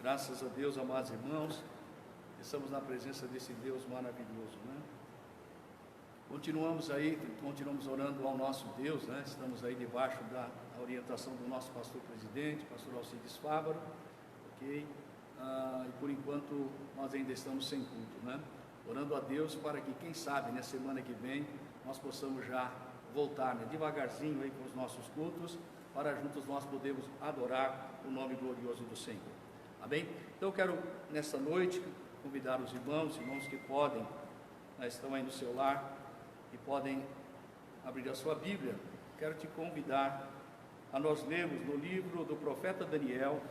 Graças a Deus, amados irmãos, estamos na presença desse Deus maravilhoso, né? Continuamos orando ao nosso Deus, né? Estamos aí debaixo da orientação do nosso pastor presidente, pastor Alcides Fávaro, ok? E por enquanto nós ainda estamos sem culto, né? Orando a Deus para que, quem sabe, na semana que vem, nós possamos já voltar, né, devagarzinho aí com os nossos cultos, para juntos nós podermos adorar o nome glorioso do Senhor. Amém? Então eu quero, nessa noite, convidar os irmãos que podem, estão aí no seu lar, e podem abrir a sua Bíblia. Quero te convidar a nós lermos no livro do profeta Daniel,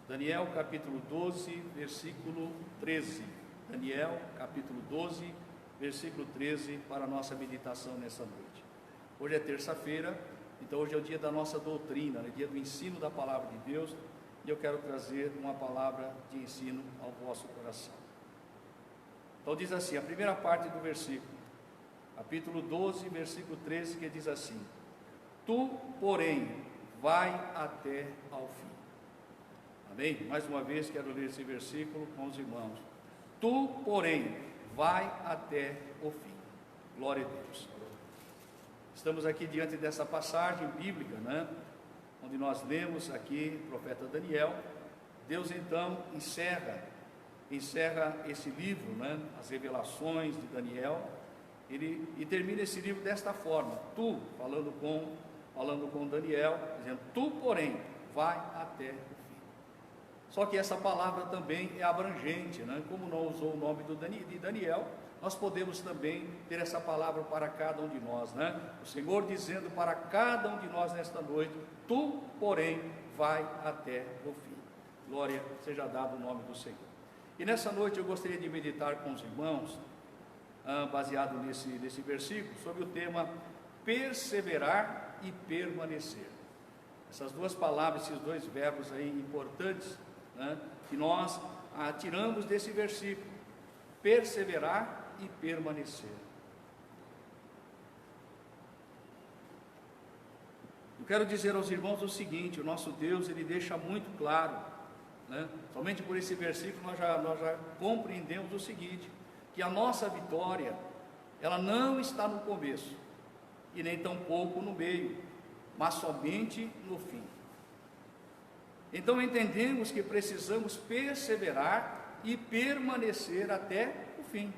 Daniel capítulo 12, versículo 13. Daniel capítulo 12, versículo 13, para a nossa meditação nessa noite. Hoje é terça-feira, então hoje é o dia da nossa doutrina, é dia do ensino da palavra de Deus, e eu quero trazer uma palavra de ensino ao vosso coração. Então diz assim, a primeira parte do versículo, capítulo 12, versículo 13, que diz assim: Tu, porém, vai até ao fim. Amém? Mais uma vez quero ler esse versículo com os irmãos. Tu, porém, vai até o fim. Glória a Deus. Estamos aqui diante dessa passagem bíblica, né? Onde nós lemos aqui o profeta Daniel. Deus então encerra esse livro, né? As revelações de Daniel. E termina esse livro desta forma: Tu, falando com Daniel, dizendo: Tu, porém, vai até o fim. Só que essa palavra também é abrangente, né? Como não usou o nome de Daniel, nós podemos também ter essa palavra para cada um de nós, né? O Senhor dizendo para cada um de nós nesta noite: Tu, porém, vai até o fim. Glória seja dado o nome do Senhor. E nessa noite eu gostaria de meditar com os irmãos, baseado nesse versículo, sobre o tema perseverar e permanecer. Essas duas palavras, esses dois verbos aí importantes, né, que nós tiramos desse versículo: perseverar e permanecer. Eu quero dizer aos irmãos o seguinte: o nosso Deus, ele deixa muito claro, né, somente por esse versículo nós já compreendemos o seguinte: que a nossa vitória, ela não está no começo, e nem tampouco no meio, mas somente no fim. Então entendemos que precisamos perseverar e permanecer até o fim,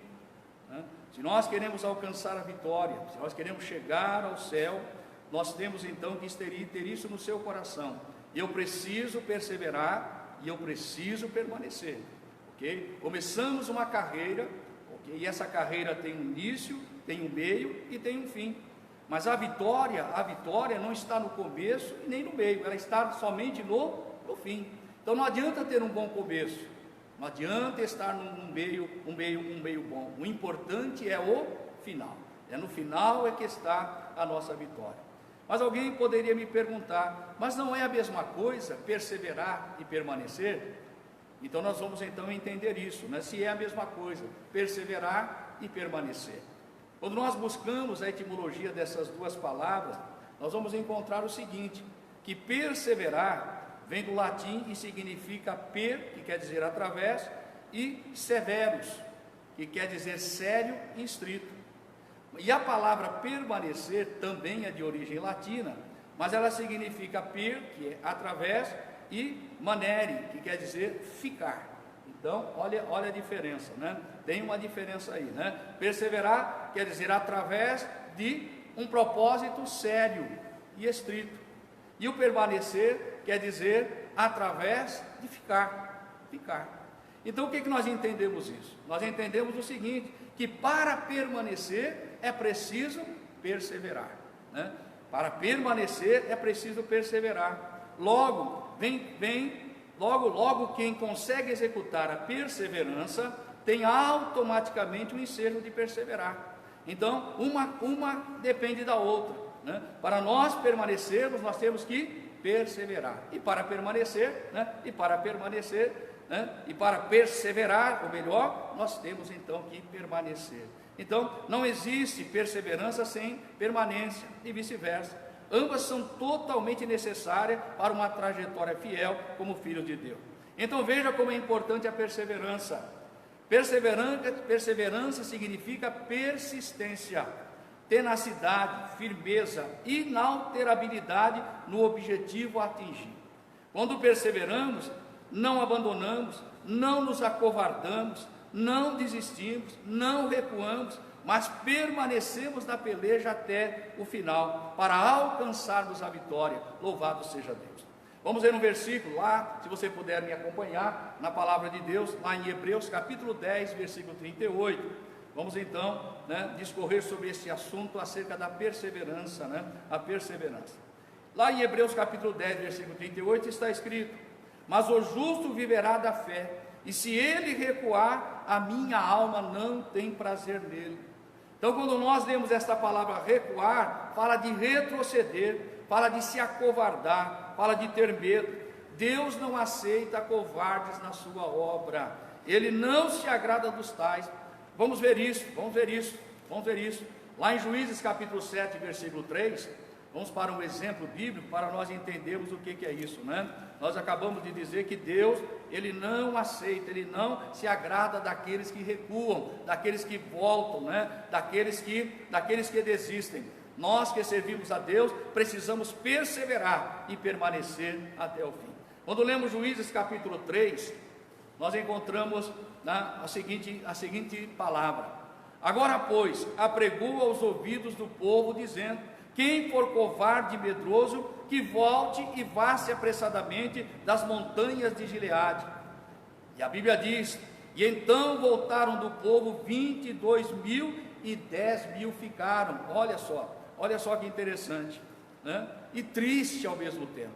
né? Se nós queremos alcançar a vitória, se nós queremos chegar ao céu, nós temos então que ter isso no seu coração: eu preciso perseverar e eu preciso permanecer, ok? Começamos uma carreira, ok? E essa carreira tem um início, tem um meio e tem um fim. Mas a vitória não está no começo e nem no meio, ela está somente no fim. Então não adianta ter um bom começo, não adianta estar num meio bom. O importante é o final. É no final é que está a nossa vitória. Mas alguém poderia me perguntar: mas não é a mesma coisa perseverar e permanecer? Então nós vamos então entender isso, né? Se é a mesma coisa, perseverar e permanecer. Quando nós buscamos a etimologia dessas duas palavras, nós vamos encontrar o seguinte: que perseverar vem do latim e significa per, que quer dizer através, e severus, que quer dizer sério e estrito. E a palavra permanecer também é de origem latina, mas ela significa per, que é através, e manere, que quer dizer ficar. Então, olha a diferença, né? Tem uma diferença aí, né? Perseverar quer dizer através de um propósito sério e estrito. E o permanecer quer dizer através de ficar. Então, o que nós entendemos isso? Nós entendemos o seguinte: que para permanecer é preciso perseverar, né? Para permanecer é preciso perseverar. Logo, Logo, quem consegue executar a perseverança tem automaticamente o ensejo de perseverar. Então, uma depende da outra, né? Para nós permanecermos, nós temos que perseverar. E para permanecer, né? E para perseverar, ou melhor, nós temos então que permanecer. Então, não existe perseverança sem permanência, e vice-versa. Ambas são totalmente necessárias para uma trajetória fiel como filho de Deus. Então veja como é importante a perseverança. Perseverança significa persistência, tenacidade, firmeza, inalterabilidade no objetivo a atingir. Quando perseveramos, não abandonamos, não nos acovardamos, não desistimos, não recuamos, mas permanecemos na peleja até o final, para alcançarmos a vitória. Louvado seja Deus. Vamos ver um versículo lá, se você puder me acompanhar, na palavra de Deus, lá em Hebreus capítulo 10, versículo 38. Vamos então, discorrer sobre esse assunto acerca da perseverança, a perseverança. Lá em Hebreus capítulo 10, versículo 38, está escrito: mas o justo viverá da fé, e se ele recuar, a minha alma não tem prazer nele. Então, quando nós lemos esta palavra recuar, fala de retroceder, fala de se acovardar, fala de ter medo. Deus não aceita covardes na sua obra, Ele não se agrada dos tais. Vamos ver isso. Lá em Juízes capítulo 7, versículo 3, vamos para um exemplo bíblico, para nós entendermos o que é isso, Nós acabamos de dizer que Deus, Ele não aceita, Ele não se agrada daqueles que recuam, daqueles que voltam, daqueles que desistem. Nós que servimos a Deus, precisamos perseverar e permanecer até o fim. Quando lemos Juízes capítulo 3, nós encontramos a seguinte palavra: agora, pois, apregou aos ouvidos do povo, dizendo: quem for covarde e medroso, que volte e vá-se apressadamente das montanhas de Gileade. E a Bíblia diz: e então voltaram do povo 22.000 e 10.000 ficaram. Olha só que interessante, e triste ao mesmo tempo,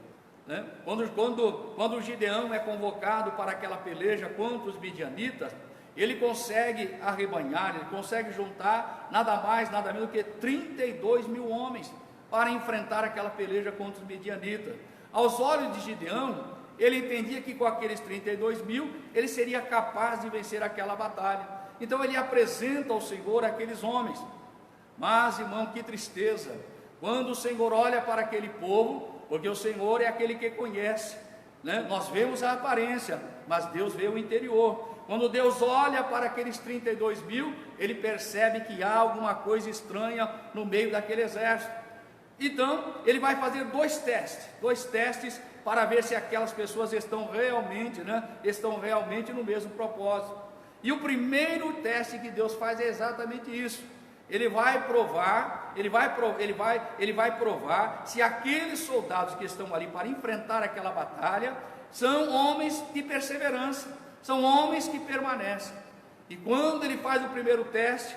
Quando Gideão é convocado para aquela peleja contra os midianitas, ele consegue arrebanhar, ele consegue juntar nada mais, nada menos do que 32.000 homens para enfrentar aquela peleja contra os midianitas. Aos olhos de Gideão, ele entendia que com aqueles 32.000 ele seria capaz de vencer aquela batalha. Então ele apresenta ao Senhor aqueles homens. Mas, irmão, que tristeza quando o Senhor olha para aquele povo, porque o Senhor é aquele que conhece, Nós vemos a aparência, mas Deus vê o interior. Quando Deus olha para aqueles 32.000, Ele percebe que há alguma coisa estranha no meio daquele exército. Então, Ele vai fazer dois testes para ver se aquelas pessoas estão realmente no mesmo propósito. E o primeiro teste que Deus faz é exatamente isso. Ele vai provar se aqueles soldados que estão ali para enfrentar aquela batalha são homens de perseverança, são homens que permanecem. E quando ele faz o primeiro teste,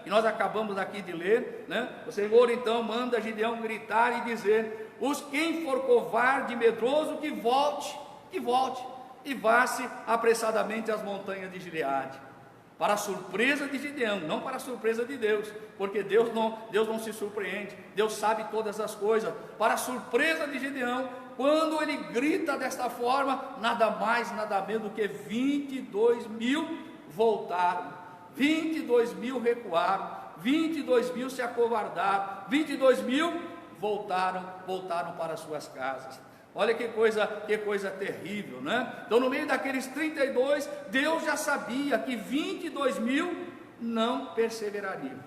e nós acabamos aqui de ler, o Senhor então manda Gideão gritar e dizer: quem for covarde e medroso, que volte, e vá-se apressadamente às montanhas de Gileade. Para a surpresa de Gideão, não para a surpresa de Deus, porque Deus não se surpreende, Deus sabe todas as coisas. Para a surpresa de Gideão, quando ele grita desta forma, nada mais, nada menos do que 22.000 voltaram, 22.000 recuaram, 22.000 se acovardaram, 22.000 voltaram para suas casas. Olha que coisa terrível, Então, no meio daqueles 32, Deus já sabia que 22.000 não perseverariam.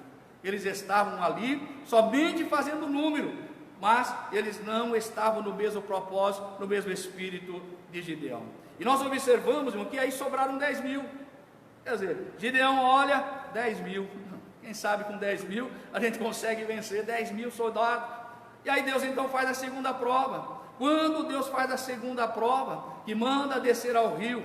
Eles estavam ali somente fazendo número, mas eles não estavam no mesmo propósito, no mesmo espírito de Gideão. E nós observamos, irmão, que aí sobraram 10.000. Quer dizer, Gideão olha, 10.000. Quem sabe com 10.000 a gente consegue vencer 10.000 soldados. E aí Deus então faz a segunda prova. Quando Deus faz a segunda prova, que manda descer ao rio,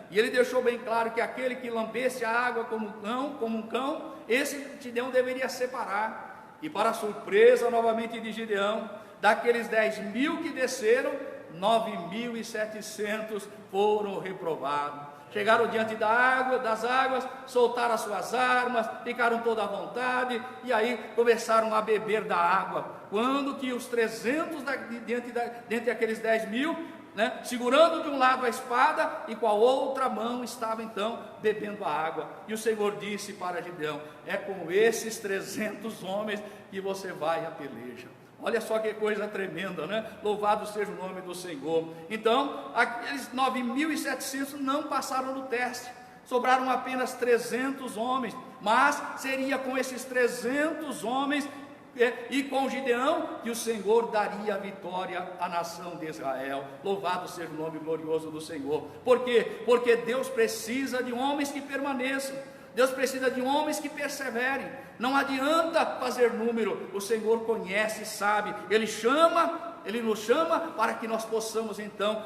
e Ele deixou bem claro que aquele que lambesse a água como um cão, esse Gideão deveria separar. E para a surpresa novamente de Gideão, daqueles 10.000 que desceram, 9.700 foram reprovados. Chegaram diante das águas, soltaram as suas armas, ficaram toda à vontade, e aí começaram a beber da água. Quando que os 300 dentre aqueles 10.000, segurando de um lado a espada, e com a outra mão estavam então bebendo a água. E o Senhor disse para Gideão: é com esses 300 homens que você vai à peleja. Olha só que coisa tremenda, né? Louvado seja o nome do Senhor. Então, aqueles 9.700 não passaram no teste, sobraram apenas 300 homens, mas seria com esses 300 homens e com Gideão que o Senhor daria a vitória à nação de Israel. Louvado seja o nome glorioso do Senhor. Por quê? Porque Deus precisa de homens que permaneçam. Deus precisa de homens que perseverem. Não adianta fazer número. O Senhor conhece, sabe. Ele nos chama para que nós possamos então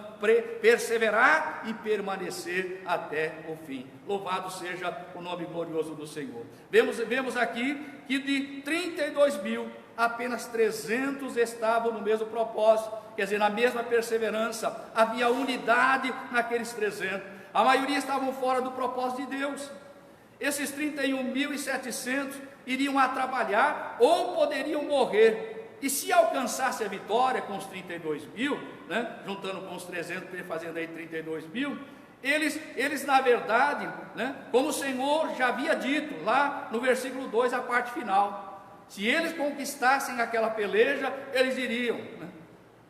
perseverar e permanecer até o fim. Louvado seja o nome glorioso do Senhor. Vemos aqui que de 32.000, apenas 300 estavam no mesmo propósito, quer dizer, na mesma perseverança. Havia unidade naqueles 300. A maioria estavam fora do propósito de Deus. Esses 31.700 iriam a trabalhar ou poderiam morrer. E se alcançasse a vitória com os 32.000, né, juntando com os 300, fazendo aí 32.000, eles na verdade, né, como o Senhor já havia dito lá no versículo 2, a parte final, se eles conquistassem aquela peleja, eles iriam, né,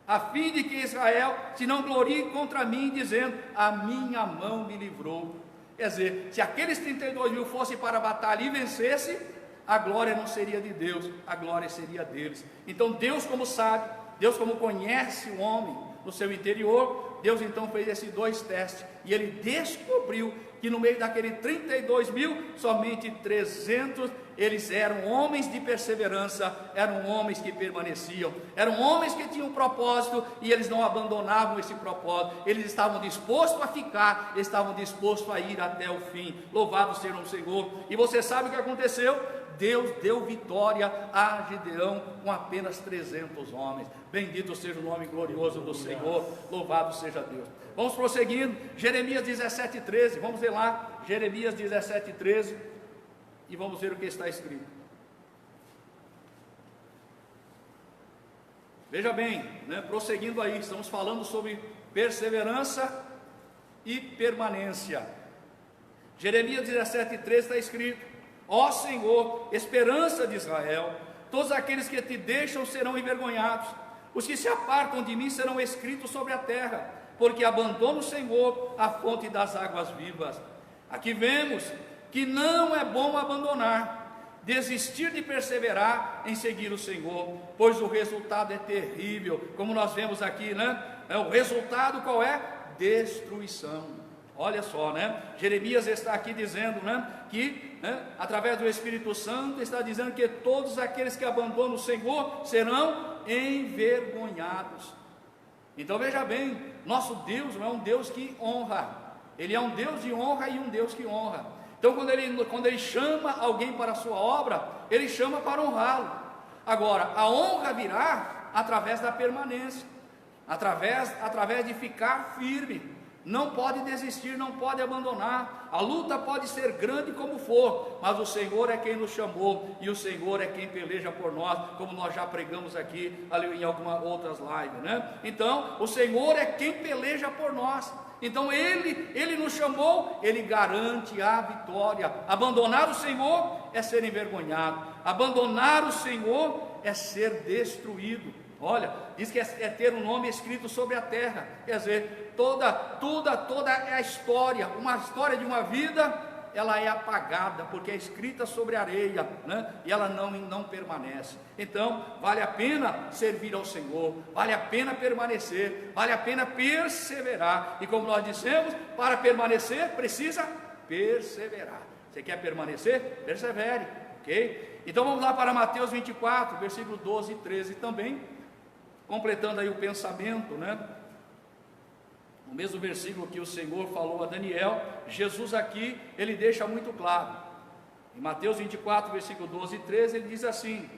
a fim de que Israel se não glorie contra mim, dizendo, a minha mão me livrou. Quer dizer, se aqueles 32.000 fossem para a batalha e vencessem, a glória não seria de Deus, a glória seria deles. Então Deus, como sabe, Deus como conhece o homem no seu interior, Deus então fez esses 2 testes, e Ele descobriu que no meio daquele 32.000, somente 300, eles eram homens de perseverança, eram homens que permaneciam, eram homens que tinham um propósito, e eles não abandonavam esse propósito, eles estavam dispostos a ficar, estavam dispostos a ir até o fim. Louvado seja o Senhor. E você sabe o que aconteceu? Deus deu vitória a Gideão com apenas 300 homens. Bendito seja o nome glorioso do Senhor, louvado seja Deus. Vamos prosseguindo, Jeremias 17:13, vamos ver lá, Jeremias 17:13, e vamos ver o que está escrito. Veja bem, né, prosseguindo aí, estamos falando sobre perseverança e permanência. Jeremias 17:13 está escrito: ó Senhor, esperança de Israel, todos aqueles que te deixam serão envergonhados, os que se apartam de mim serão escritos sobre a terra, porque abandona o Senhor a fonte das águas vivas. Aqui vemos que não é bom abandonar, desistir de perseverar em seguir o Senhor, pois o resultado é terrível, como nós vemos aqui, né? O resultado qual é? Destruição. Olha só, né? Jeremias está aqui dizendo, né, que, né, através do Espírito Santo, está dizendo que todos aqueles que abandonam o Senhor serão envergonhados. Então veja bem, nosso Deus não é um Deus que honra, Ele é um Deus de honra e um Deus que honra. Então quando ele chama alguém para a sua obra, Ele chama para honrá-lo. Agora, a honra virá através da permanência, através de ficar firme. Não pode desistir, não pode abandonar. A luta pode ser grande como for, mas o Senhor é quem nos chamou, e o Senhor é quem peleja por nós, como nós já pregamos aqui em algumas outras lives, né? Então, o Senhor é quem peleja por nós. Então Ele nos chamou, Ele garante a vitória. Abandonar o Senhor é ser envergonhado, abandonar o Senhor é ser destruído. Olha, diz que é ter um nome escrito sobre a terra, quer dizer, toda a história, uma história de uma vida, ela é apagada, porque é escrita sobre areia, né? E ela não permanece. Então, vale a pena servir ao Senhor, vale a pena permanecer, vale a pena perseverar, e como nós dissemos, para permanecer, precisa perseverar. Você quer permanecer? Persevere, ok? Então vamos lá para Mateus 24, versículo 12 e 13 também, completando aí o pensamento, né? O mesmo versículo que o Senhor falou a Daniel, Jesus aqui, ele deixa muito claro. Em Mateus 24, versículo 12 e 13, ele diz assim: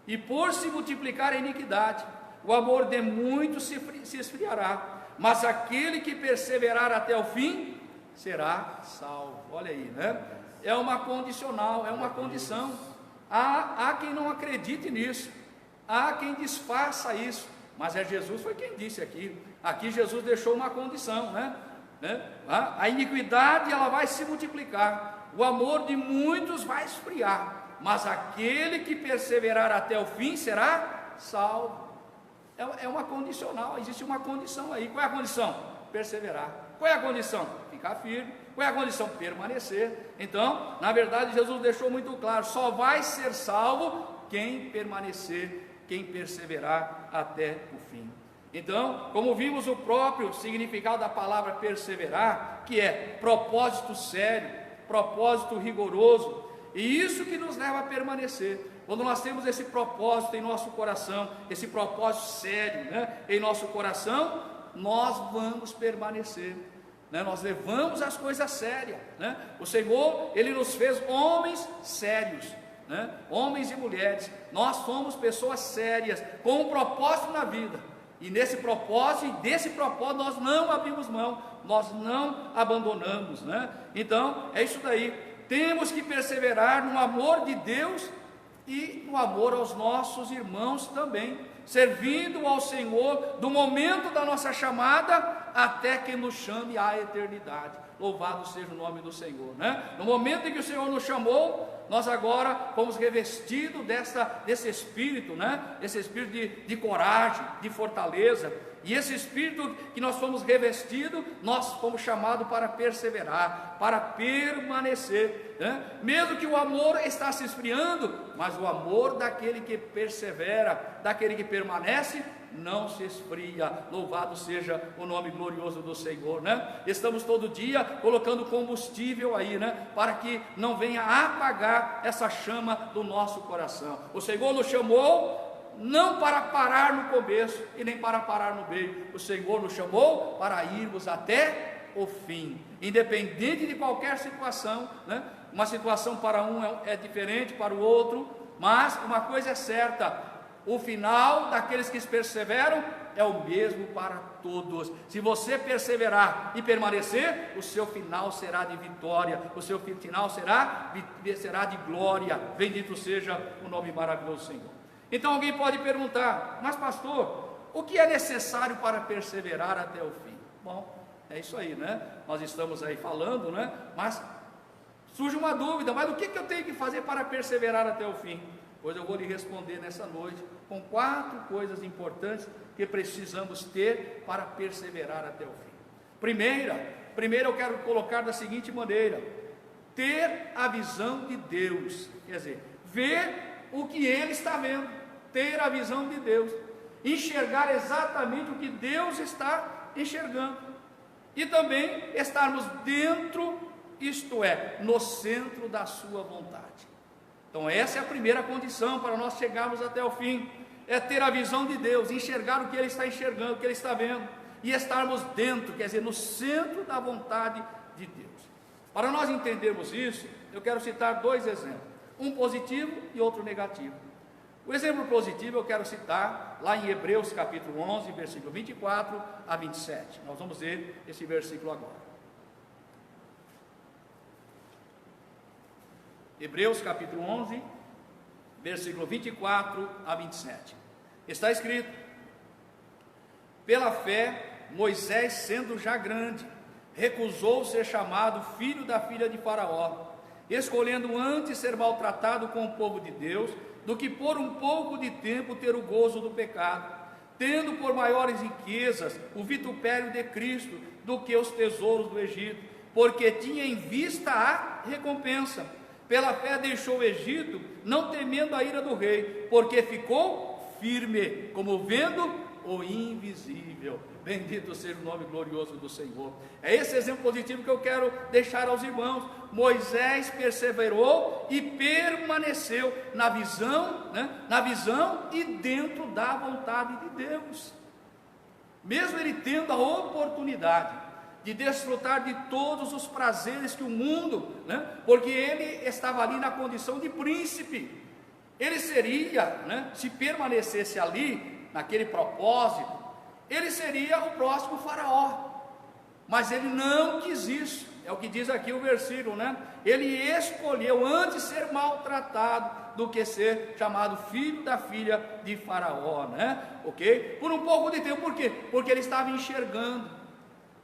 e por se multiplicar a iniquidade, o amor de muitos se esfriará, mas aquele que perseverar até o fim, será salvo. Olha aí, né? É uma condicional, é uma condição. Há quem não acredite nisso, há quem disfarça isso, mas Jesus foi quem disse aqui. Aqui Jesus deixou uma condição, né? A iniquidade ela vai se multiplicar, o amor de muitos vai esfriar, mas aquele que perseverar até o fim será salvo. É uma condicional, existe uma condição aí. Qual é a condição? Perseverar. Qual é a condição? Ficar firme. Qual é a condição? Permanecer. Então, na verdade, Jesus deixou muito claro: só vai ser salvo quem permanecer, quem perseverar até o fim. Então, como vimos o próprio significado da palavra perseverar, que é propósito sério, propósito rigoroso, e isso que nos leva a permanecer. Quando nós temos esse propósito em nosso coração, esse propósito sério, em nosso coração, nós vamos permanecer, nós levamos as coisas sérias, O Senhor, Ele nos fez homens sérios, homens e mulheres. Nós somos pessoas sérias, com um propósito na vida, e nesse propósito, e desse propósito nós não abrimos mão, nós não abandonamos, Então, é isso daí. Temos que perseverar no amor de Deus e no amor aos nossos irmãos também, servindo ao Senhor do momento da nossa chamada até que nos chame à eternidade. Louvado seja o nome do Senhor, No momento em que o Senhor nos chamou, nós agora fomos revestidos desse espírito, Esse espírito de coragem, de fortaleza. E esse espírito que nós fomos revestidos, nós fomos chamados para perseverar, para permanecer, mesmo que o amor está se esfriando, mas o amor daquele que persevera, daquele que permanece, não se esfria. Louvado seja o nome glorioso do Senhor, Estamos todo dia colocando combustível aí, para que não venha apagar essa chama do nosso coração. O Senhor nos chamou não para parar no começo e nem para parar no meio. O Senhor nos chamou para irmos até o fim, independente de qualquer situação, Uma situação para um é diferente para o outro, mas uma coisa é certa: o final daqueles que perseveram é o mesmo para todos. Se você perseverar e permanecer, o seu final será de vitória, o seu final será de glória. Bendito seja o nome maravilhoso do Senhor. Então alguém pode perguntar: mas pastor, o que é necessário para perseverar até o fim? Bom, é isso aí, Nós estamos aí falando, Mas surge uma dúvida: mas o que eu tenho que fazer para perseverar até o fim? Pois eu vou lhe responder nessa noite com 4 coisas importantes que precisamos ter para perseverar até o fim. Primeira eu quero colocar da seguinte maneira: ter a visão de Deus, quer dizer, ver o que Ele está vendo. Ter a visão de Deus, enxergar exatamente o que Deus está enxergando, e também estarmos dentro, isto é, no centro da sua vontade. Então essa é a primeira condição para nós chegarmos até o fim, é ter a visão de Deus, enxergar o que Ele está enxergando, o que Ele está vendo, e estarmos dentro, quer dizer, no centro da vontade de Deus. Para nós entendermos isso, eu quero citar 2 exemplos, um positivo e outro negativo. O exemplo positivo eu quero citar lá em Hebreus capítulo 11, versículo 24 a 27. Nós vamos ler esse versículo agora. Hebreus capítulo 11, versículo 24 a 27. Está escrito: pela fé, Moisés, sendo já grande, recusou ser chamado filho da filha de Faraó, escolhendo antes ser maltratado com o povo de Deus, do que por um pouco de tempo ter o gozo do pecado, tendo por maiores riquezas o vitupério de Cristo do que os tesouros do Egito, porque tinha em vista a recompensa. Pela fé deixou o Egito, não temendo a ira do rei, porque ficou firme, como vendo o invisível. Bendito seja o nome glorioso do Senhor. É esse exemplo positivo que eu quero deixar aos irmãos. Moisés perseverou e permaneceu na visão, e dentro da vontade de Deus, mesmo ele tendo a oportunidade de desfrutar de todos os prazeres que o mundo, porque ele estava ali na condição de príncipe. Ele seria, se permanecesse ali naquele propósito, ele seria o próximo faraó, mas ele não quis isso. É o que diz aqui o versículo, Ele escolheu antes ser maltratado do que ser chamado filho da filha de Faraó, ok? Por um pouco de tempo. Por quê? Porque ele estava enxergando.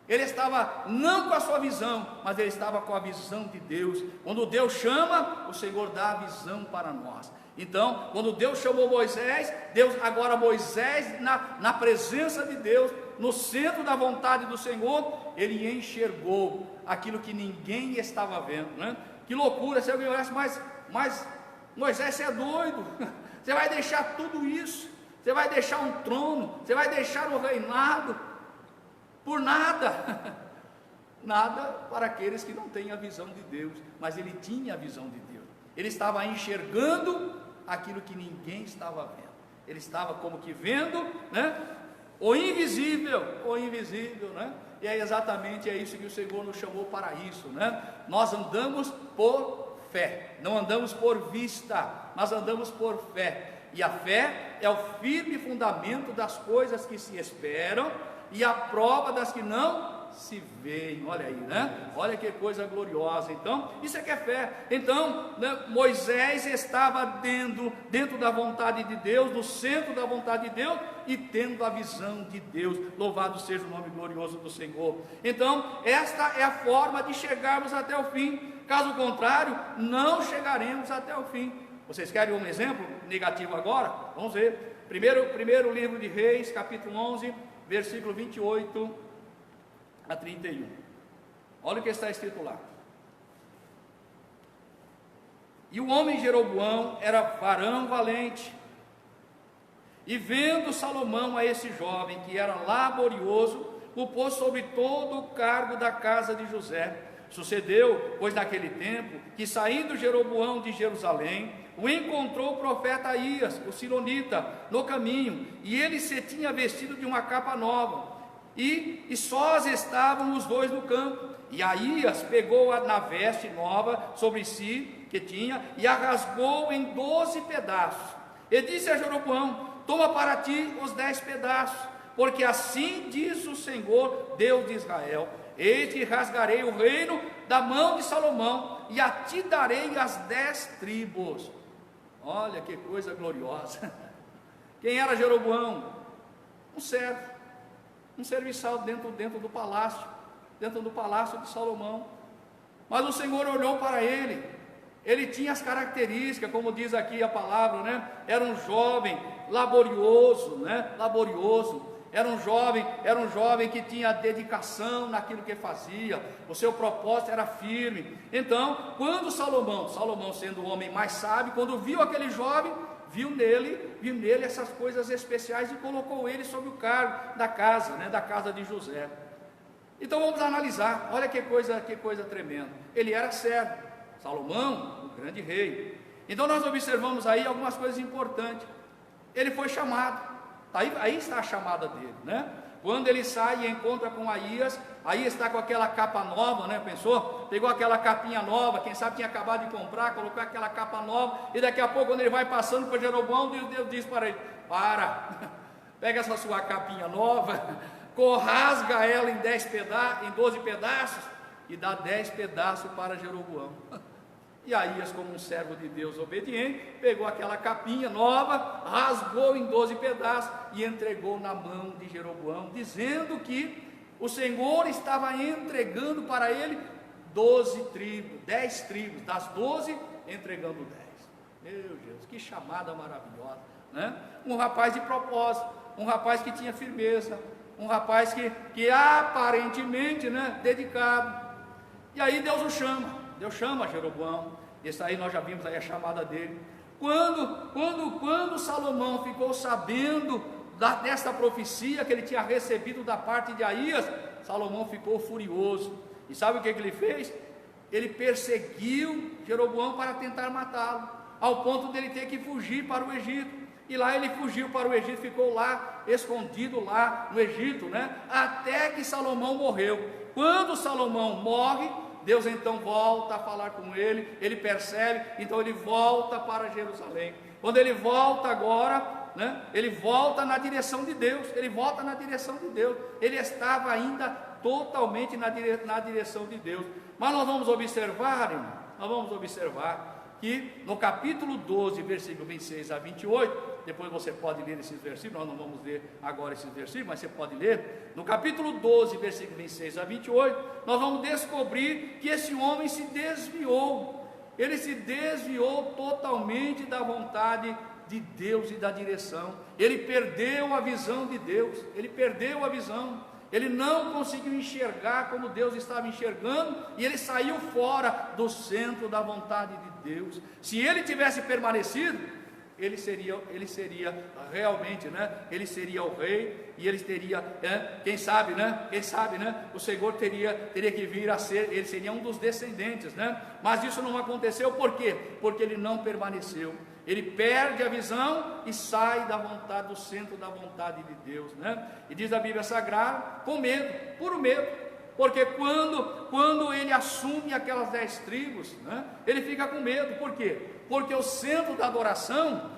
Ele estava não com a sua visão, mas ele estava com a visão de Deus. Quando Deus chama, o Senhor dá a visão para nós. Então, quando Deus chamou Moisés, Moisés, na presença de Deus, no centro da vontade do Senhor, ele enxergou aquilo que ninguém estava vendo, né? Que loucura, se alguém olhasse, mas Moisés, você é doido, você vai deixar tudo isso, você vai deixar um trono, você vai deixar um reinado, por nada, nada para aqueles que não têm a visão de Deus, mas ele tinha a visão de Deus, ele estava enxergando aquilo que ninguém estava vendo, ele estava como que vendo, né? O invisível, né? E é exatamente isso que o Senhor nos chamou para isso, né? Nós andamos por fé, não andamos por vista, mas andamos por fé, e a fé é o firme fundamento das coisas que se esperam, e a prova das que não se veem. Olha aí, né? Olha que coisa gloriosa. Então, isso é que é fé. Então, né, Moisés estava dentro da vontade de Deus, no centro da vontade de Deus, e tendo a visão de Deus. Louvado seja o nome glorioso do Senhor. Então, esta é a forma de chegarmos até o fim. Caso contrário, não chegaremos até o fim. Vocês querem um exemplo negativo agora? Vamos ver. Primeiro livro de Reis, capítulo 11, versículo 28 a 31. Olha o que está escrito lá. E o homem Jeroboão era varão valente, e vendo Salomão a esse jovem que era laborioso, o pôs sobre todo o cargo da casa de José. Sucedeu, pois naquele tempo, que saindo Jeroboão de Jerusalém, o encontrou o profeta Aías, o silonita, no caminho, e ele se tinha vestido de uma capa nova, e sós estavam os dois no campo, e Aías pegou na veste nova sobre si, que tinha, e a rasgou em 12 pedaços, e disse a Jeroboão: toma para ti os 10 pedaços, porque assim diz o Senhor, Deus de Israel: eis que rasgarei o reino da mão de Salomão, e a ti darei as 10 tribos. Olha que coisa gloriosa. Quem era Jeroboão? Um servo, um serviçal dentro do palácio de Salomão. Mas o Senhor olhou para ele tinha as características, como diz aqui a palavra, né? Era um jovem laborioso, né? Era um jovem que tinha dedicação naquilo que fazia, o seu propósito era firme. Então, quando Salomão sendo o homem mais sábio, quando viu aquele jovem, viu nele essas coisas especiais e colocou ele sob o cargo da casa, né, da casa de José. Então vamos analisar, olha que coisa tremenda. Ele era servo, Salomão, o grande rei. Então nós observamos aí algumas coisas importantes. Ele foi chamado, aí está a chamada dele, né? Quando ele sai e encontra com Aías está com aquela capa nova, né? Pensou? Pegou aquela capinha nova, quem sabe tinha acabado de comprar, colocou aquela capa nova, e daqui a pouco, quando ele vai passando por Jeroboão, Deus diz para ele: pega essa sua capinha nova, rasga ela em 12 pedaços, e dá 10 pedaços para Jeroboão. E Aías, como um servo de Deus obediente, pegou aquela capinha nova, rasgou em 12 pedaços e entregou na mão de Jeroboão, dizendo que o Senhor estava entregando para ele 10 tribos, das 12 entregando 10. Meu Deus, que chamada maravilhosa, né? Um rapaz de propósito, um rapaz que tinha firmeza, um rapaz que aparentemente, né, dedicado. E aí Deus chama Jeroboão. Isso aí nós já vimos aí a chamada dele. Quando Salomão ficou sabendo dessa profecia que ele tinha recebido da parte de Aías, Salomão ficou furioso. E sabe o que ele fez? Ele perseguiu Jeroboão para tentar matá-lo, ao ponto dele ter que fugir para o Egito. E lá ele fugiu para o Egito, ficou lá, escondido lá no Egito, né? Até que Salomão morreu. Quando Salomão morre, Deus então volta a falar com ele, ele percebe, então ele volta para Jerusalém. Quando ele volta agora, né, ele volta na direção de Deus, ele estava ainda totalmente na direção de Deus. Mas nós vamos observar, que no capítulo 12, versículo 26 a 28, depois você pode ler esses versículos, nós não vamos ler agora esses versículos, mas você pode ler, no capítulo 12, versículo 26 a 28, nós vamos descobrir que esse homem se desviou, ele se desviou totalmente da vontade de Deus e da direção. Ele perdeu a visão de Deus, ele perdeu a visão. Ele não conseguiu enxergar como Deus estava enxergando, e ele saiu fora do centro da vontade de Deus. Se ele tivesse permanecido, ele seria realmente, ele seria o rei, e ele teria, quem sabe, o Senhor teria que vir a ser, ele seria um dos descendentes, mas isso não aconteceu. Por quê? Porque ele não permaneceu. Ele perde a visão e sai da vontade, do centro da vontade de Deus, E diz a Bíblia Sagrada, com medo, puro medo, porque quando ele assume aquelas 10 tribos, ele fica com medo. Por quê? Porque o centro da adoração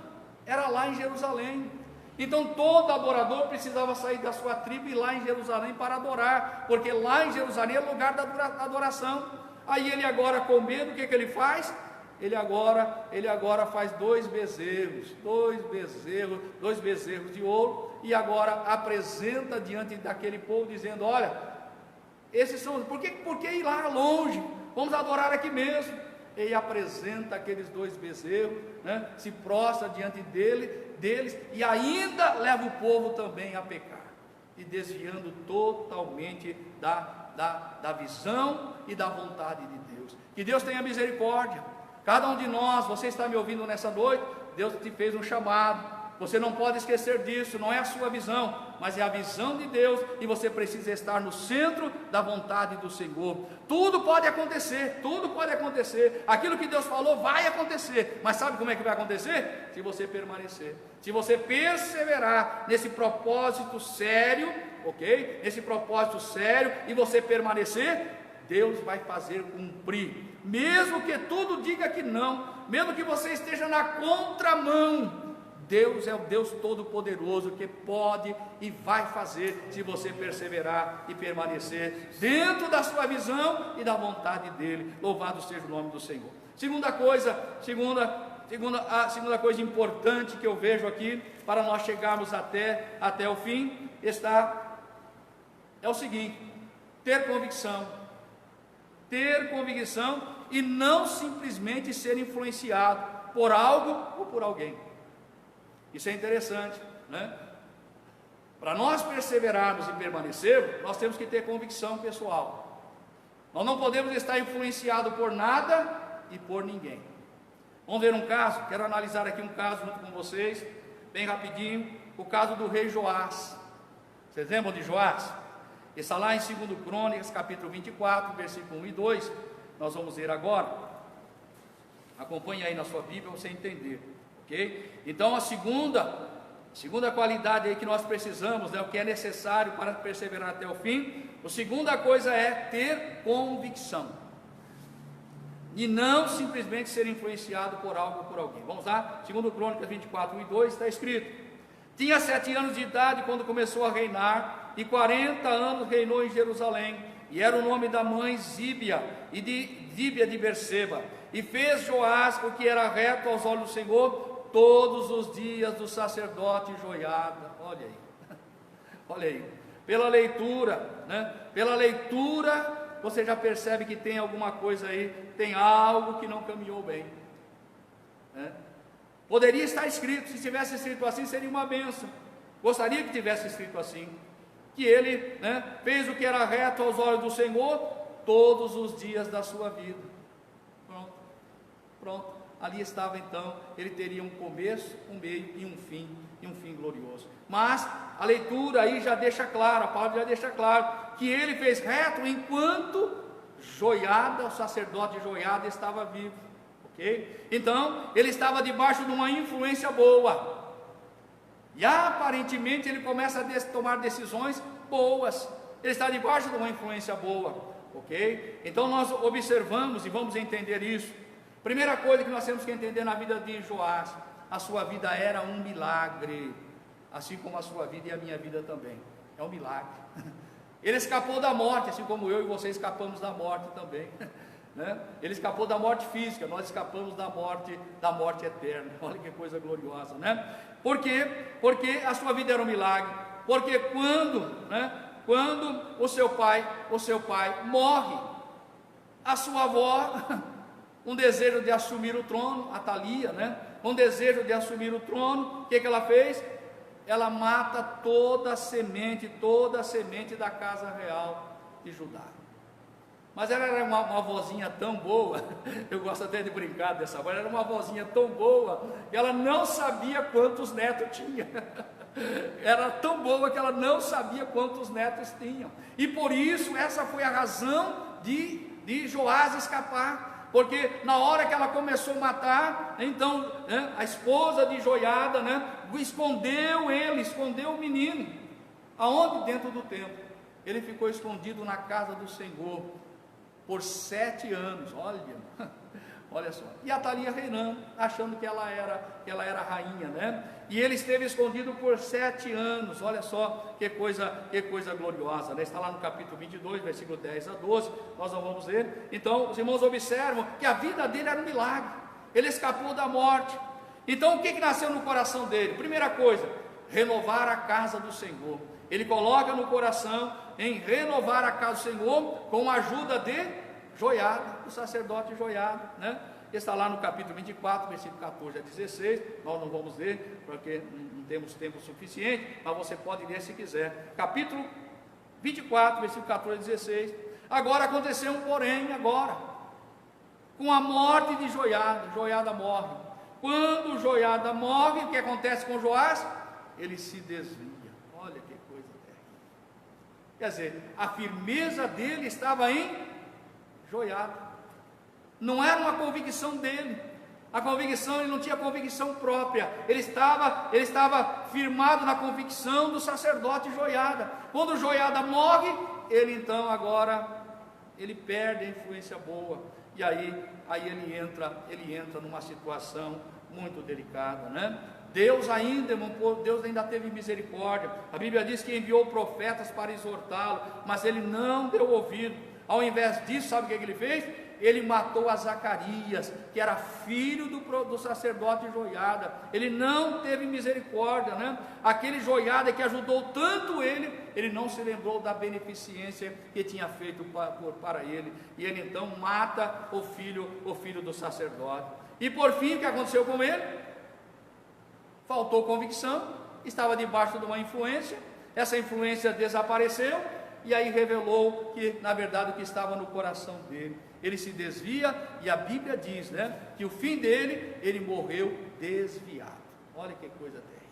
era lá em Jerusalém. Então todo adorador precisava sair da sua tribo e ir lá em Jerusalém para adorar, porque lá em Jerusalém é o lugar da adoração. Aí ele agora, com medo, o que ele faz? Ele agora faz 2 bezerros de ouro, e agora apresenta diante daquele povo, dizendo: olha, esses são, por que ir lá longe? Vamos adorar aqui mesmo. Ele apresenta aqueles 2 bezerros, se prostra diante deles, e ainda leva o povo também a pecar, e desviando totalmente da visão e da vontade de Deus. Que Deus tenha misericórdia. Cada um de nós, você está me ouvindo nessa noite, Deus te fez um chamado. Você não pode esquecer disso, não é a sua visão, mas é a visão de Deus, e você precisa estar no centro da vontade do Senhor. Tudo pode acontecer, aquilo que Deus falou vai acontecer, mas sabe como é que vai acontecer? Se você permanecer, se você perseverar nesse propósito sério, ok? Nesse propósito sério, e você permanecer, Deus vai fazer cumprir, mesmo que tudo diga que não, mesmo que você esteja na contramão. Deus é o Deus Todo-Poderoso, que pode e vai fazer, se você perseverar e permanecer dentro da sua visão e da vontade dEle. Louvado seja o nome do Senhor. Segunda coisa importante que eu vejo aqui, para nós chegarmos até o fim, é o seguinte: ter convicção e não simplesmente ser influenciado por algo ou por alguém. Isso é interessante, Para nós perseverarmos e permanecermos, nós temos que ter convicção pessoal. Nós não podemos estar influenciados por nada e por ninguém. Vamos ver um caso. Quero analisar aqui um caso junto com vocês, bem rapidinho. O caso do rei Joás. Vocês lembram de Joás? Está lá em 2 Crônicas, capítulo 24, versículo 1 e 2. Nós vamos ler agora. Acompanhe aí na sua Bíblia para você entender, ok? Então a segunda qualidade aí que nós precisamos, o que é necessário para perseverar até o fim, a segunda coisa é ter convicção, e não simplesmente ser influenciado por algo ou por alguém. Vamos lá, 2 Crônicas 24, 1 e 2, está escrito: tinha 7 anos de idade quando começou a reinar, e 40 anos reinou em Jerusalém, e era o nome da mãe Zíbia, e de Zíbia de Berseba. E fez Joás o que era reto aos olhos do Senhor todos os dias do sacerdote Joiada. Olha aí, pela leitura, você já percebe que tem alguma coisa aí, tem algo que não caminhou bem, Poderia estar escrito, se tivesse escrito assim, seria uma bênção. Gostaria que tivesse escrito assim, que ele fez o que era reto aos olhos do Senhor todos os dias da sua vida. Pronto, ali estava então, ele teria um começo, um meio e um fim glorioso. Mas a leitura aí já deixa claro, a palavra já deixa claro, que ele fez reto enquanto Joiada, o sacerdote Joiada, estava vivo, ok? Então, ele estava debaixo de uma influência boa, e aparentemente ele começa a tomar decisões boas, ele está debaixo de uma influência boa, ok? Então nós observamos e vamos entender isso. Primeira coisa que nós temos que entender na vida de Joás: a sua vida era um milagre, assim como a sua vida e a minha vida também, é um milagre. Ele escapou da morte, assim como eu e você escapamos da morte também, Ele escapou da morte física, nós escapamos da morte eterna. Olha que coisa gloriosa, Por quê? Porque a sua vida era um milagre. Porque quando o seu pai morre, a sua avó um desejo de assumir o trono, Atalia, né? Um desejo de assumir o trono. O que ela fez? Ela mata toda a semente da casa real de Judá. Mas ela era uma vozinha tão boa, eu gosto até de brincar dessa voz, ela era uma vozinha tão boa, que ela não sabia quantos netos tinha. Era tão boa que ela não sabia quantos netos tinham. E por isso, essa foi a razão de Joás escapar. Porque na hora que ela começou a matar, então, né, a esposa de Joiada, né, escondeu o menino. Aonde? Dentro do templo. Ele ficou escondido na casa do Senhor por 7 anos, olha só, e Atalia reinando, achando que ela era rainha, né? E ele esteve escondido por 7 anos, olha só, que coisa gloriosa, né? Está lá no capítulo 22, versículo 10 a 12, nós não vamos ler. Então, os irmãos observam que a vida dele era um milagre, ele escapou da morte. Então, o que nasceu no coração dele? Primeira coisa, renovar a casa do Senhor. Ele coloca no coração em renovar a casa do Senhor com a ajuda de Joiada, o sacerdote Joiada, né? Está lá no capítulo 24, versículo 14 a 16, nós não vamos ler, porque não temos tempo suficiente, mas você pode ler se quiser. Capítulo 24, versículo 14 a 16. Agora aconteceu um porém, agora, com a morte de Joiada, Joiada morre. Quando Joiada morre, o que acontece com Joás? Ele se desvia. Olha que coisa terrível. Quer dizer, a firmeza dele estava em Joiada. Não era uma convicção dele. A convicção, ele não tinha convicção própria. Ele estava firmado na convicção do sacerdote Joiada. Quando Joiada morre, ele então agora ele perde a influência boa. E aí ele entra numa situação muito delicada, né? Deus ainda teve misericórdia. A Bíblia diz que enviou profetas para exortá-lo, mas ele não deu ouvido. Ao invés disso, sabe o que ele fez? Ele matou a Zacarias, que era filho do sacerdote Joiada. Ele não teve misericórdia, né? Aquele Joiada que ajudou tanto ele não se lembrou da beneficência que tinha feito para ele. E ele então mata o filho do sacerdote. E por fim, o que aconteceu com ele? Faltou convicção, estava debaixo de uma influência, essa influência desapareceu, e aí revelou que na verdade o que estava no coração dele, ele se desvia, e a Bíblia diz, né, que o fim dele, ele morreu desviado. Olha que coisa terrível.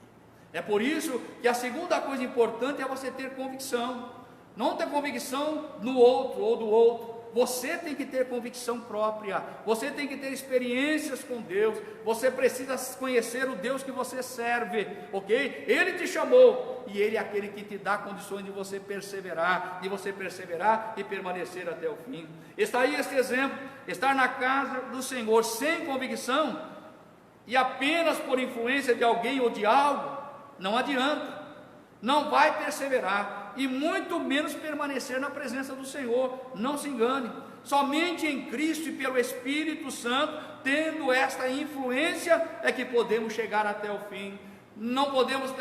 É por isso que a segunda coisa importante é você ter convicção, não ter convicção no outro ou do outro. Você tem que ter convicção própria, você tem que ter experiências com Deus, você precisa conhecer o Deus que você serve, ok? Ele te chamou, e Ele é aquele que te dá condições de você perseverar e permanecer até o fim. Está aí este exemplo, estar na casa do Senhor sem convicção, e apenas por influência de alguém ou de algo, não adianta, não vai perseverar, e muito menos permanecer na presença do Senhor. Não se engane, somente em Cristo e pelo Espírito Santo, tendo esta influência, é que podemos chegar até o fim. Não podemos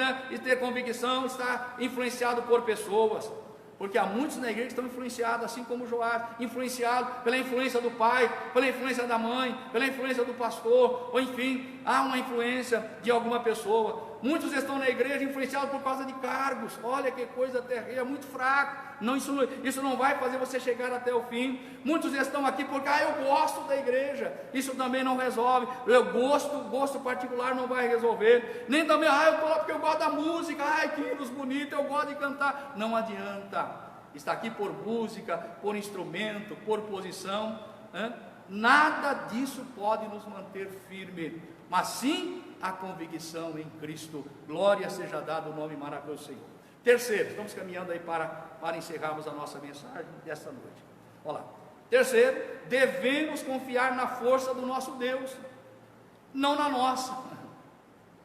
ter convicção, estar influenciado por pessoas, porque há muitos na igreja que estão influenciados, assim como Joás, influenciado pela influência do pai, pela influência da mãe, pela influência do pastor, ou enfim, há uma influência de alguma pessoa. Muitos estão na igreja influenciados por causa de cargos. Olha que coisa terrível, é muito fraco. Não, isso não vai fazer você chegar até o fim. Muitos estão aqui porque eu gosto da igreja. Isso também não resolve. Gosto particular não vai resolver. Nem também, eu estou lá porque eu gosto da música. Que hinos bonitos, eu gosto de cantar. Não adianta. Está aqui por música, por instrumento, por posição, né? Nada disso pode nos manter firme, mas sim a convicção em Cristo. Glória seja dado o nome maravilhoso do Senhor. Terceiro, estamos caminhando aí para encerrarmos a nossa mensagem desta noite. Olha lá. Terceiro, devemos confiar na força do nosso Deus, não na nossa.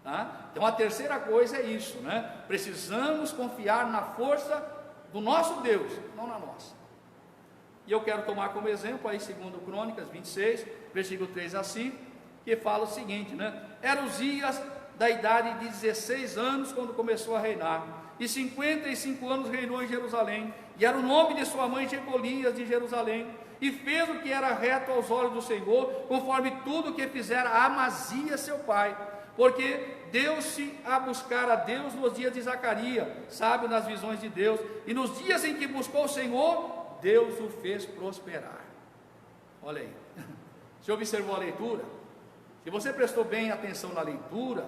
Tá? Então a terceira coisa é isso, né? Precisamos confiar na força do nosso Deus, não na nossa. E eu quero tomar como exemplo aí 2 Crônicas 26, versículo 3 a 5, que fala o seguinte, né? Era Uzias da idade de 16 anos quando começou a reinar, e 55 anos reinou em Jerusalém, e era o nome de sua mãe Jecolias de Jerusalém, e fez o que era reto aos olhos do Senhor, conforme tudo o que fizera Amazias seu pai, porque deu-se a buscar a Deus nos dias de Zacarias, sábio nas visões de Deus, e nos dias em que buscou o Senhor, Deus o fez prosperar. Olha aí, você observou a leitura? Se você prestou bem atenção na leitura,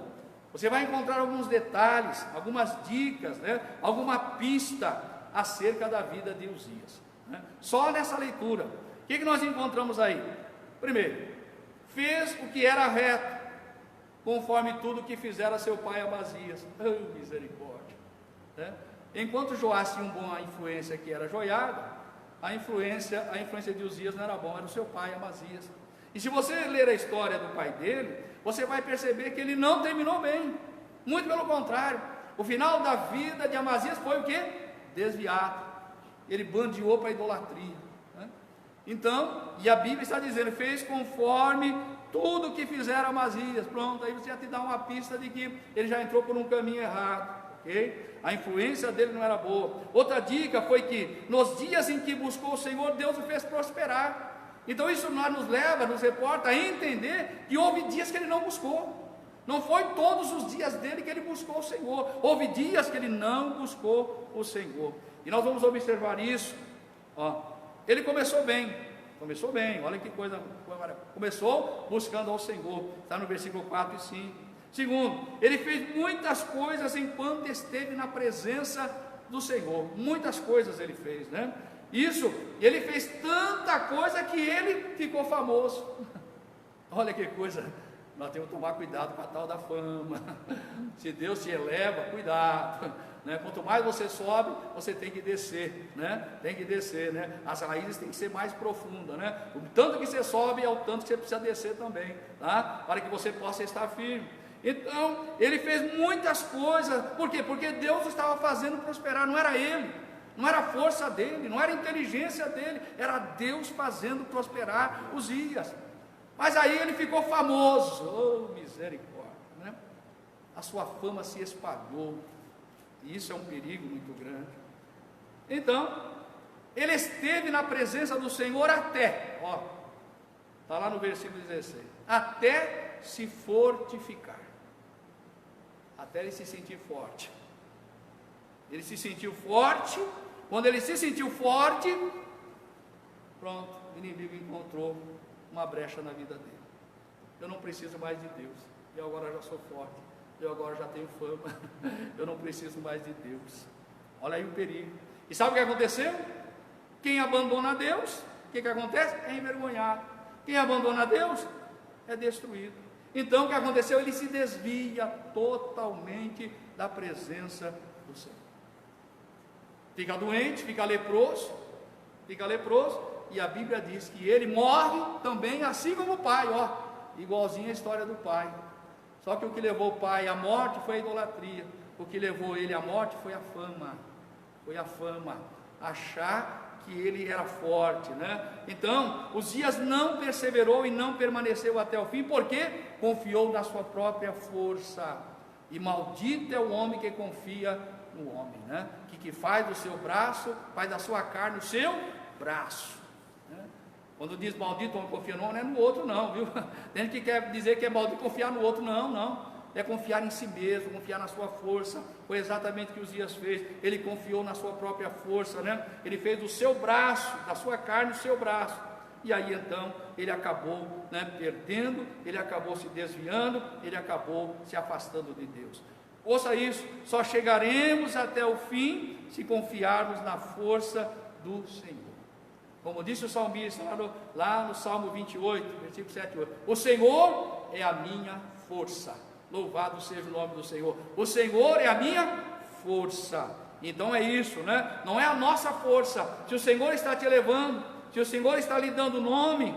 você vai encontrar alguns detalhes, algumas dicas, alguma pista acerca da vida de Uzias, só nessa leitura. O que nós encontramos aí? Primeiro, fez o que era reto, conforme tudo que fizera seu pai Amazias. Oh, misericórdia, Enquanto Joás tinha uma boa influência, que era Joiada, a influência de Uzias não era bom, era o seu pai Amazias. E se você ler a história do pai dele, você vai perceber que ele não terminou bem, muito pelo contrário. O final da vida de Amazias foi o quê? Desviado. Ele bandeou para a idolatria, Então, e a Bíblia está dizendo, fez conforme tudo que fizeram Amazias. Pronto, aí você já te dá uma pista de que ele já entrou por um caminho errado, ok? A influência dele não era boa. Outra dica foi que nos dias em que buscou o Senhor, Deus o fez prosperar. Então isso nos leva, nos reporta a entender que houve dias que ele não buscou. Não foi todos os dias dele que ele buscou o Senhor. Houve dias que ele não buscou o Senhor. E nós vamos observar isso. Ele começou bem, olha que coisa. Começou buscando ao Senhor. Está no versículo 4 e 5. Segundo, ele fez muitas coisas enquanto esteve na presença do Senhor. Muitas coisas ele fez, Isso, ele fez tanta coisa que ele ficou famoso. Olha que coisa, nós temos que tomar cuidado com a tal da fama. Se Deus te eleva, cuidado, Quanto mais você sobe, você tem que descer, Tem que descer, As raízes têm que ser mais profundas, O tanto que você sobe é o tanto que você precisa descer também, tá? Para que você possa estar firme. Então, ele fez muitas coisas. Por quê? Porque Deus estava fazendo prosperar, não era ele. Não era a força dele, não era a inteligência dele, era Deus fazendo prosperar Uzias. Mas aí ele ficou famoso, oh misericórdia, A sua fama se espalhou, e isso é um perigo muito grande. Então, ele esteve na presença do Senhor até, está lá no versículo 16, até se fortificar, até ele se sentir forte. Ele se sentiu forte. Quando ele se sentiu forte, pronto, o inimigo encontrou uma brecha na vida dele. Eu não preciso mais de Deus, eu agora já sou forte, eu agora já tenho fama, eu não preciso mais de Deus. Olha aí o perigo. E sabe o que aconteceu? Quem abandona Deus, o que acontece? É envergonhado. Quem abandona Deus é destruído. Então o que aconteceu? Ele se desvia totalmente da presença do Senhor. Fica doente, fica leproso, e a Bíblia diz que ele morre também, assim como o pai, igualzinho a história do pai. Só que o que levou o pai à morte foi a idolatria, o que levou ele à morte foi a fama, achar que ele era forte, Então, Uzias não perseverou e não permaneceu até o fim, porque confiou na sua própria força, e maldito é o homem que confia no homem, que faz do seu braço, faz da sua carne o seu braço, Quando diz maldito, homem confia no homem, não é no outro não, viu? Tem gente que quer dizer que é maldito confiar no outro, não, é confiar em si mesmo, confiar na sua força. Foi exatamente o que Uzias fez. Ele confiou na sua própria força, Ele fez do seu braço, da sua carne o seu braço, e aí então ele acabou perdendo, ele acabou se desviando, ele acabou se afastando de Deus. Ouça isso, só chegaremos até o fim se confiarmos na força do Senhor. Como disse o salmista lá no Salmo 28, versículo 7 e 8, o Senhor é a minha força, louvado seja o nome do Senhor. O Senhor é a minha força. Então é isso, não é a nossa força. Se o Senhor está te elevando, se o Senhor está lhe dando nome,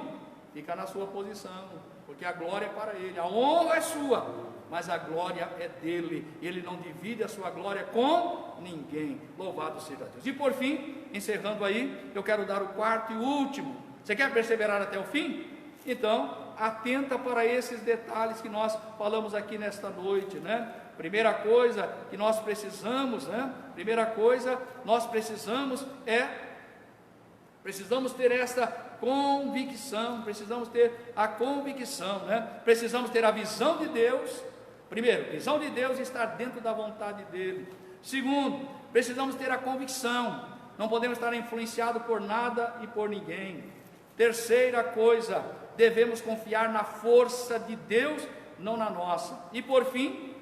fica na sua posição, porque a glória é para Ele, a honra é sua, mas a glória é dele, ele não divide a sua glória com ninguém. Louvado seja Deus. E por fim, encerrando aí, eu quero dar o quarto e último. Você quer perseverar até o fim? Então, atenta para esses detalhes que nós falamos aqui nesta noite, né? Primeira coisa que nós precisamos, né? Primeira coisa, nós precisamos ter esta convicção, precisamos ter a convicção, né? Precisamos ter a visão de Deus. Primeiro, visão de Deus e estar dentro da vontade dEle. Segundo, precisamos ter a convicção, não podemos estar influenciados por nada e por ninguém. Terceira coisa, devemos confiar na força de Deus, não na nossa. E por fim,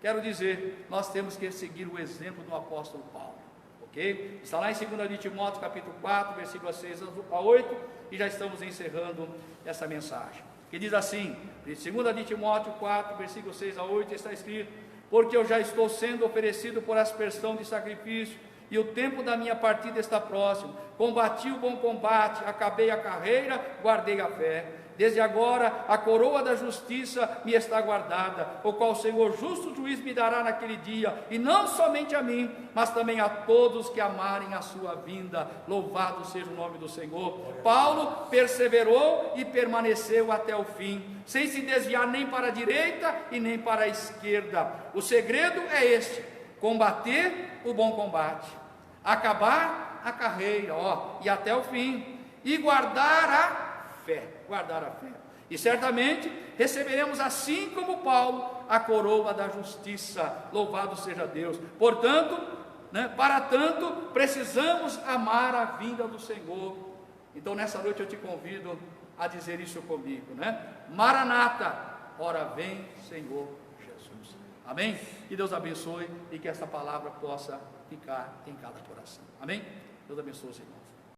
quero dizer, nós temos que seguir o exemplo do apóstolo Paulo, ok? Está lá em 2 de Timóteo capítulo 4, versículo 6 a 8, e já estamos encerrando essa mensagem, que diz assim, em 2 de Timóteo 4, versículo 6 a 8, está escrito: porque eu já estou sendo oferecido por aspersão de sacrifício, e o tempo da minha partida está próximo. Combati o bom combate, acabei a carreira, guardei a fé. Desde agora a coroa da justiça me está guardada, o qual o Senhor justo juiz me dará naquele dia, e não somente a mim, mas também a todos que amarem a sua vinda. Louvado seja o nome do Senhor. Paulo perseverou e permaneceu até o fim, sem se desviar nem para a direita e nem para a esquerda. O segredo é este: combater o bom combate, acabar a carreira, e até o fim, e guardar a fé. E certamente receberemos, assim como Paulo, a coroa da justiça. Louvado seja Deus. Portanto, para tanto, precisamos amar a vinda do Senhor. Então nessa noite eu te convido a dizer isso comigo, Maranata, ora vem Senhor Jesus. Amém? Que Deus abençoe e que essa palavra possa ficar em cada coração. Amém? Deus abençoe os irmãos.